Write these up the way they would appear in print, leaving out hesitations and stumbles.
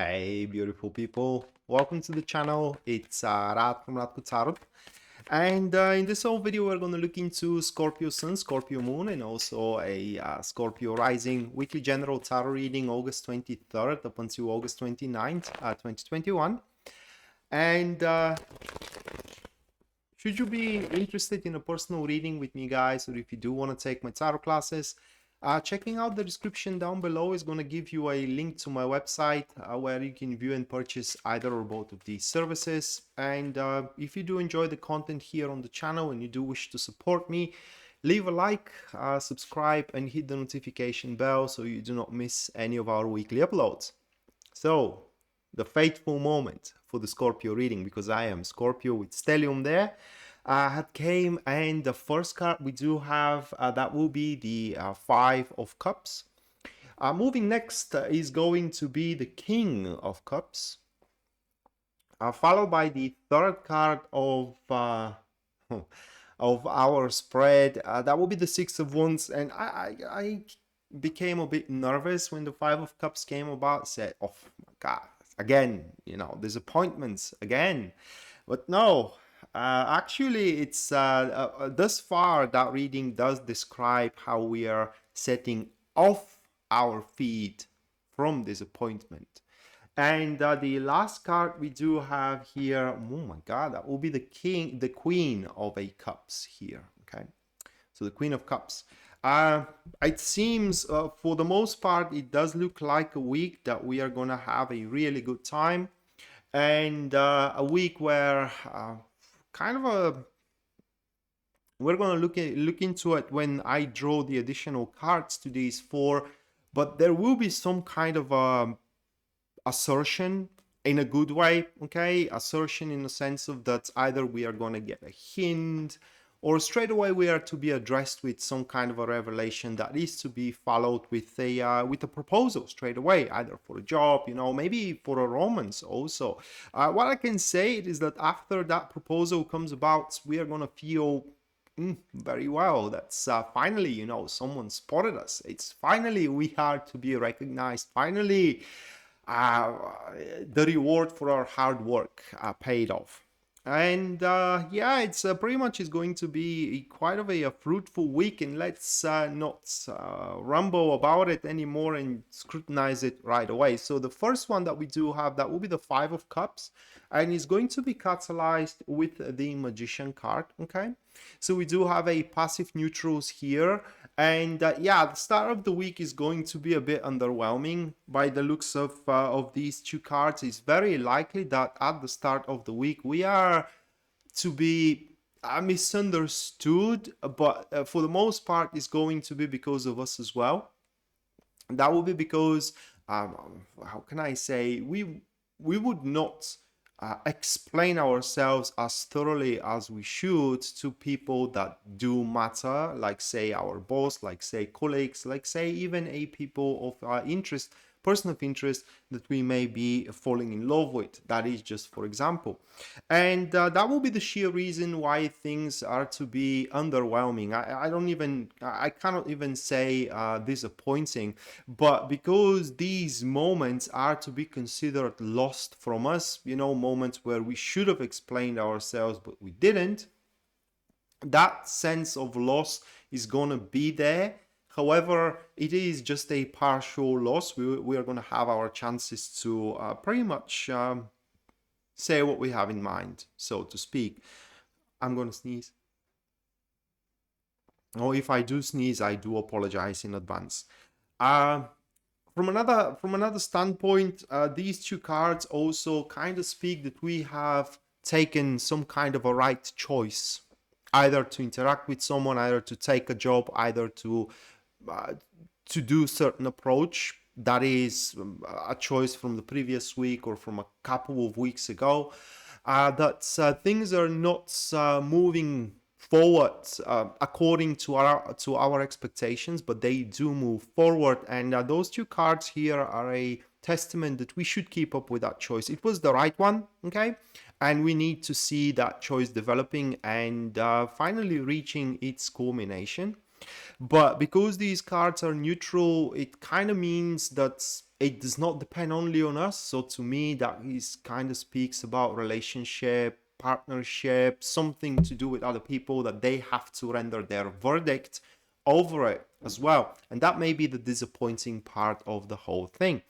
Hey, beautiful people. Welcome to the channel. It's Rad from Radko. And in this whole video, we're going to look into Scorpio Sun, Scorpio Moon, and also a Scorpio Rising weekly general tarot reading August 23rd up until August 29th, 2021. And should you be interested in a personal reading with me, guys, or if you do want to take my tarot classes, checking out the description down below is going to give you a link to my website where you can view and purchase either or both of these services. And if you do enjoy the content here on the channel and you do wish to support me, leave a like, subscribe, and hit the notification bell so you do not miss any of our weekly uploads. So, the fateful moment for the Scorpio reading, because I am Scorpio with stellium there, had came, and the first card we do have that will be the Five of Cups. Moving next is going to be the King of Cups, followed by the third card of our spread. That will be the Six of Wands, and I became a bit nervous when the Five of Cups came about. Said, "Oh my God, again, disappointments again." But no, actually, it's thus far that reading does describe how we are setting off our feet from disappointment. And the last card we do have here, oh my God, that will be the Queen of a Cups here. Okay, so the Queen of Cups. It seems for the most part, it does look like a week that we are gonna have a really good time, and a week where we're gonna look into it when I draw the additional cards to these four, but there will be some kind of assertion in a good way, okay? Assertion in the sense of that either we are gonna get a hint, or straight away we are to be addressed with some kind of a revelation that is to be followed with a proposal straight away, either for a job, maybe for a romance also. What I can say is that after that proposal comes about, we are gonna feel very well. That's finally, someone spotted us. It's finally we are to be recognized. Finally, the reward for our hard work paid off. And yeah, it's pretty much is going to be quite of a fruitful week, and let's not rumble about it anymore and scrutinize it right away. So the first one that we do have, that will be the Five of Cups, and it's going to be catalyzed with the Magician card, okay? So we do have a passive neutrals here, and yeah, the start of the week is going to be a bit underwhelming by the looks of these two cards. It's very likely that at the start of the week we are to be misunderstood, but for the most part it's going to be because of us as well. That will be because how can I say, we would not explain ourselves as thoroughly as we should to people that do matter, like say our boss, like say colleagues, like say even a people of interest, person of interest that we may be falling in love with. That is just for example. And that will be the sheer reason why things are to be underwhelming. I cannot even say disappointing, but because these moments are to be considered lost from us, moments where we should have explained ourselves but we didn't, that sense of loss is gonna be there. However, it is just a partial loss. We are going to have our chances to pretty much say what we have in mind, so to speak. I'm going to sneeze. Or if I do sneeze, I do apologize in advance. From another standpoint, these two cards also kind of speak that we have taken some kind of a right choice, either to interact with someone, either to take a job, either to do certain approach that is a choice from the previous week or from a couple of weeks ago, that things are not moving forward according to our expectations, but they do move forward. And those two cards here are a testament that we should keep up with that choice. It was the right one, okay? And we need to see that choice developing and finally reaching its culmination. But because these cards are neutral, it kind of means that it does not depend only on us. So to me, that is kind of speaks about relationship, partnership, something to do with other people, that they have to render their verdict over it as well. And that may be the disappointing part of the whole thing.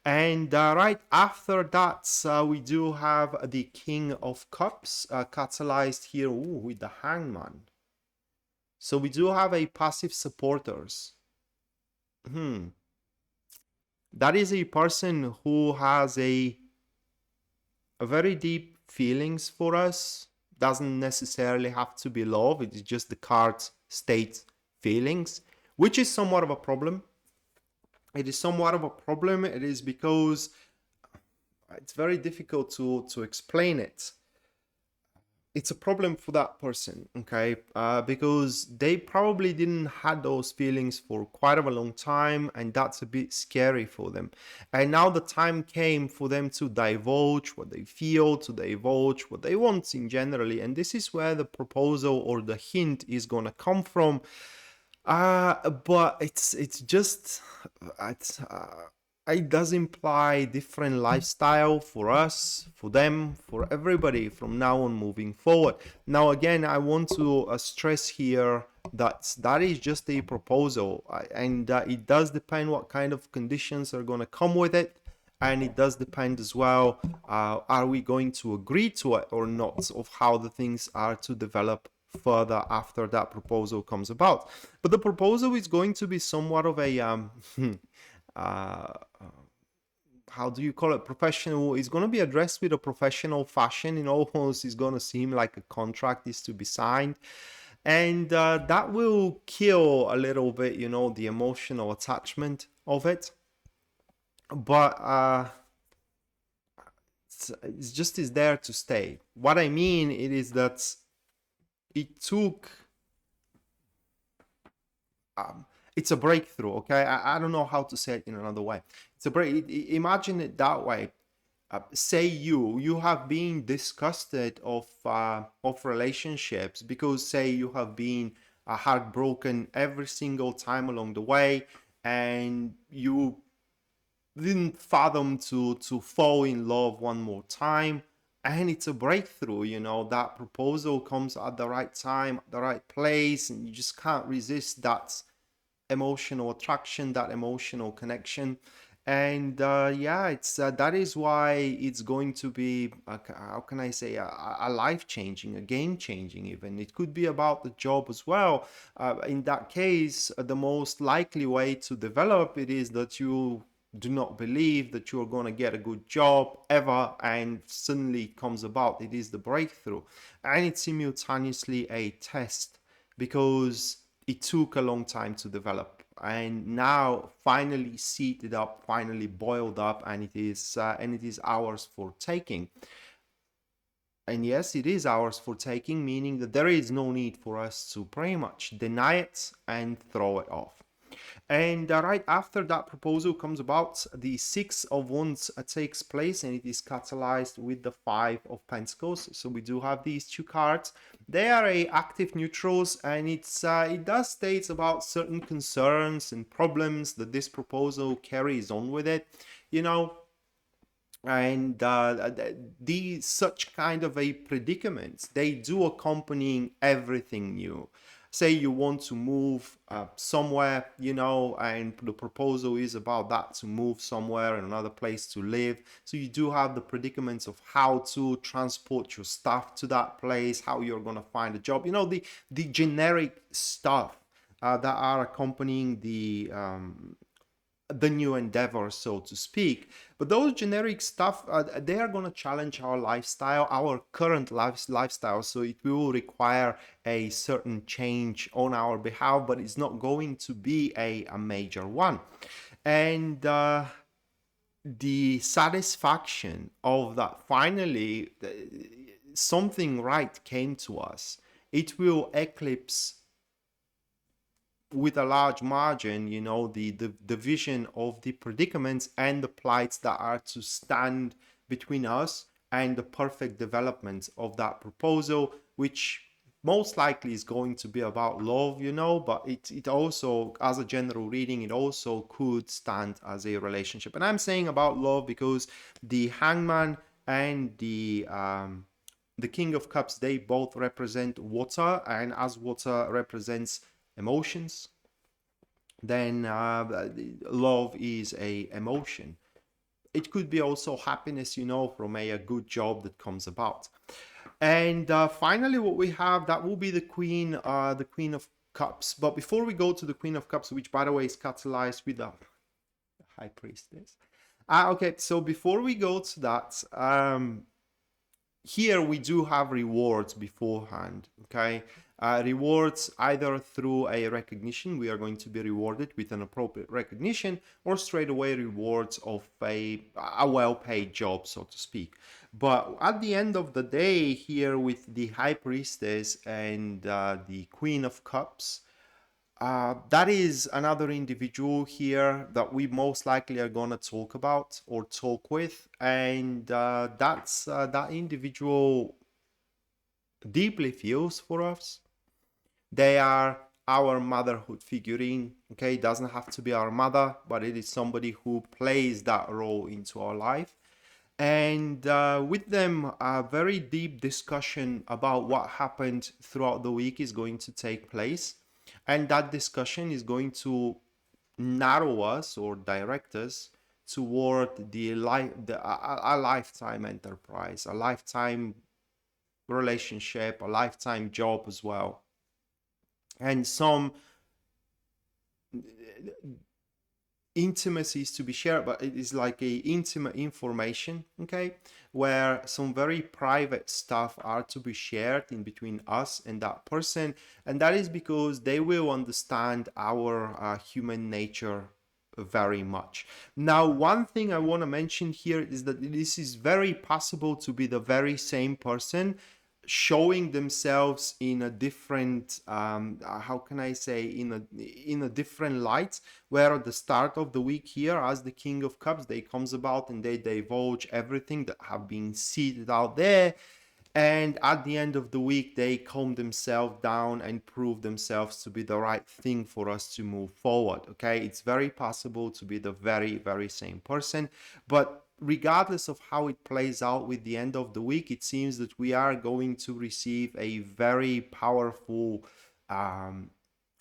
And right after that, we do have the King of Cups catalyzed here with the Hangman. So we do have a passive supporters. That is a person who has a very deep feelings for us. Doesn't necessarily have to be love. It is just the cards state feelings, which is somewhat of a problem. It is somewhat of a problem. It is because it's very difficult to explain it. It's a problem for that person, okay? Because they probably didn't had those feelings for quite a long time, and that's a bit scary for them. And now the time came for them to divulge what they feel, to divulge what they want in generally. And this is where the proposal or the hint is gonna come from. But it's just it does imply different lifestyle for us, for them, for everybody from now on moving forward. Now, again, I want to stress here that that is just a proposal, and it does depend what kind of conditions are going to come with it. And it does depend as well, are we going to agree to it or not, of how the things are to develop further after that proposal comes about. But the proposal is going to be somewhat of a how do you call it, professional. It's going to be addressed with a professional fashion. It almost is going to seem like a contract is to be signed, and that will kill a little bit, you know, the emotional attachment of it. But it's just is there to stay. What I mean it is that it took it's a breakthrough, okay? I don't know how to say it in another way. It's a break. Imagine it that way. Say you have been disgusted of relationships, because say you have been heartbroken every single time along the way, and you didn't fathom to fall in love one more time. And it's a breakthrough, you know, that proposal comes at the right time, at the right place, and you just can't resist that emotional attraction, that emotional connection. And yeah, it's that is why it's going to be how can I say, a life changing, a game changing. Even it could be about the job as well. In that case, the most likely way to develop it is that you do not believe that you're going to get a good job ever, and suddenly it comes about. It is the breakthrough, and it's simultaneously a test, because it took a long time to develop, and now finally seated up, finally boiled up, and it is ours for taking. And yes, it is ours for taking, meaning that there is no need for us to pretty much deny it and throw it off. And right after that proposal comes about, the Six of Wands takes place, and it is catalyzed with the Five of Pentacles. So we do have these two cards. They are active neutrals, and it does state about certain concerns and problems that this proposal carries on with it, you know. And these such kind of a predicaments, they do accompanying everything new. Say you want to move somewhere, you know, and the proposal is about that, to move somewhere in another place to live. So you do have the predicaments of how to transport your stuff to that place, how you're going to find a job, you know, the generic stuff that are accompanying the new endeavor, so to speak. But those generic stuff, they are going to challenge our lifestyle, our current lifestyle. So it will require a certain change on our behalf, but it's not going to be a major one. And the satisfaction of that, finally something right came to us, it will eclipse with a large margin, you know, the vision of the predicaments and the plights that are to stand between us and the perfect development of that proposal, which most likely is going to be about love, you know, but it also, as a general reading, it also could stand as a relationship. And I'm saying about love because the Hangman and the King of Cups, they both represent water, and as water represents emotions, then love is a emotion. It could be also happiness, you know, from a good job that comes about. And finally, what we have, that will be the Queen of Cups. But before we go to the Queen of Cups, which by the way is catalyzed with the High Priestess. Okay, so before we go to that, here we do have rewards beforehand. Okay, rewards either through a recognition, we are going to be rewarded with an appropriate recognition, or straight away rewards of a well-paid job, so to speak. But at the end of the day, here with the High Priestess and the Queen of Cups, that is another individual here that we most likely are going to talk about or talk with, and that individual deeply feels for us. They are our motherhood figurine. Okay, it doesn't have to be our mother, but it is somebody who plays that role into our life. And with them, a very deep discussion about what happened throughout the week is going to take place. And that discussion is going to narrow us or direct us toward a lifetime enterprise, a lifetime relationship, a lifetime job as well. And some intimacies to be shared, but it is like a intimate information, okay, where some very private stuff are to be shared in between us and that person, and that is because they will understand our human nature very much. Now, one thing I want to mention here is that this is very possible to be the very same person showing themselves in a different how can I say, in a different light, where at the start of the week here, as the King of Cups, they comes about and they divulge everything that have been seeded out there, and at the end of the week they calm themselves down and prove themselves to be the right thing for us to move forward. Okay, it's very possible to be the very, very same person, but regardless of how it plays out with the end of the week, it seems that we are going to receive a very powerful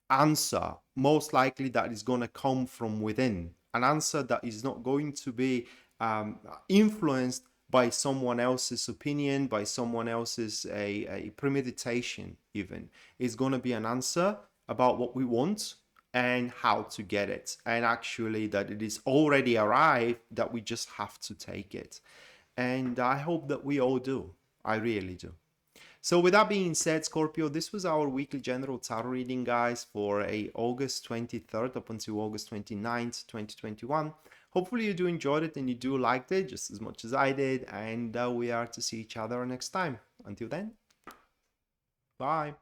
answer, most likely that is going to come from within, an answer that is not going to be influenced by someone else's opinion, by someone else's a premeditation. Even it's going to be an answer about what we want and how to get it, and actually that it is already arrived, that we just have to take it. And I hope that we all do. I really do. So with that being said, Scorpio, this was our weekly general tarot reading, guys, for August 23rd up until August 29th, 2021. Hopefully you do enjoyed it and you do liked it just as much as I did, and we are to see each other next time. Until then, bye.